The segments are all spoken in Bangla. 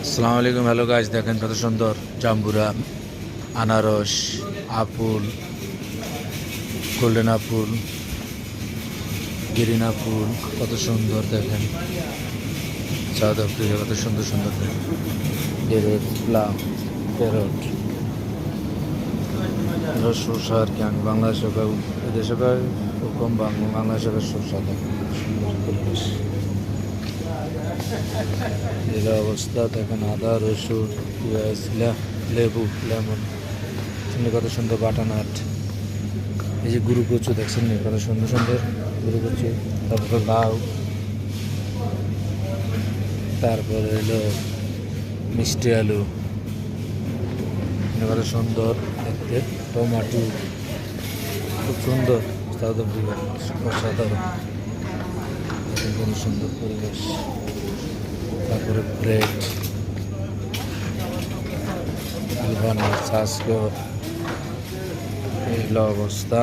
আসসালামু আলাইকুম। হ্যালো গাইস, দেখেন কত সুন্দর জাম্বুরা, আনারস, apple, golden apple, green apple, কত সুন্দর দেখেন। সাউথ আফ্রিকা কত সুন্দর সুন্দর ডেরেট, প্লাম, প্যারট, শসা আর কি। আমি বাংলাদেশে এদেশে কম বাংলাদেশে শসা দেখেন সুন্দর পরিবেশ। এই অবস্থা দেখেন, আদা, রসুন, পেঁয়াজ, লেবু, লেমন, কত সুন্দর বাটানাট। এই যে গুরু কচু দেখছেন কত সুন্দর সুন্দর গুরু কচু। তারপর লাউ, তারপরে এলো মিষ্টি আলু, কত সুন্দর দেখতে। টমাটো খুব সুন্দর, সাউথ আফ্রিকা অসাধারণ। কত সুন্দর পরিবেশ। তারপরে ব্রেড, আলবানা, সাসকর, এই অবস্থা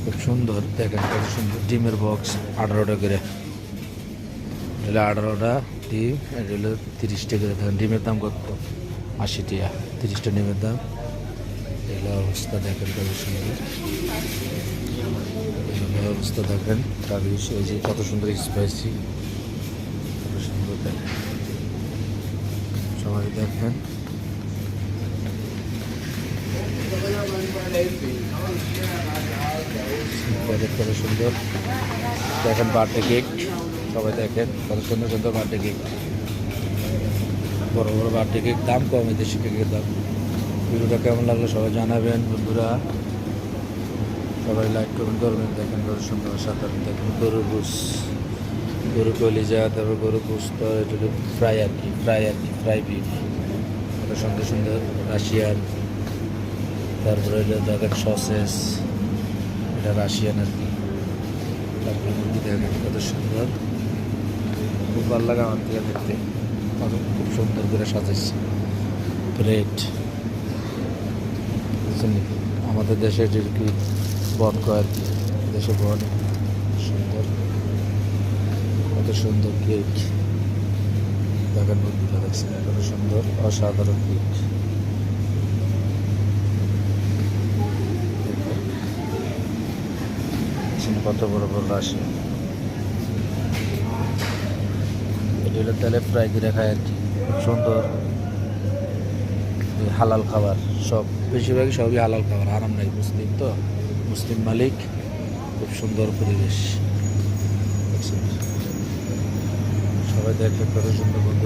খুব সুন্দর দেখেন কত সুন্দর। ডিমের বক্স 18টা করে, এটা 18টা ডিম, এটা হলো 30টা করে। দেখেন ডিমের দাম কত, 80 টাকা 30টা ডিমের দাম। এই অবস্থা দেখেন কত সুন্দর। এই অবস্থা দেখেন কাবিজ, এই যে কত সুন্দর স্পাইসি, কত সুন্দর দেখেন। সবাই দেখেন কত সুন্দর দেখেন। বার্থডে কেক, সবাই দেখেন কত সুন্দর সুন্দর বার্থডে কেক, বড় বড় বার্থডে কেক। দাম কম দেশি কেকের দাম। ভিডিওটা কেমন লাগলো সবাই জানাবেন বন্ধুরা, সবাই লাইক কমেন্ট করবেন। দেখেন কত সুন্দর সাধারণ দেখেন। গরুর গোস, গরু কলিজা, তারপর গরু গোস্ত, এটা ফ্রাই আর কি, ফ্রাই বিফ, কত সুন্দর সুন্দর রাশিয়ান। তারপরে এটা দেখেন সসেস, এটা রাশিয়ান আর কি। তারপরে মুরগি দেখেন কত সুন্দর, খুব ভালো লাগে আমার থেকে দেখতে, খুব সুন্দর করে সাজাইছে। ব্রেড আমাদের দেশে যেরকম বন কয় আর কি, দেশে বন সুন্দর, কত সুন্দর কেক দেখেন বন্ধুরা, দেখছেন কত সুন্দর অসাধারণ কেক। কত বড় বড় রাশি, এটা তেলে ফ্রাই করে খায় আর কি, খুব সুন্দর। হালাল খাবার সব, বেশিরভাগই সবই হালাল খাবার, আরাম নাই। মুসলিম তো, মুসলিম মালিক, খুব সুন্দর পরিবেশ। সবাই দেখবেন কত সুন্দর বন্ধুরা।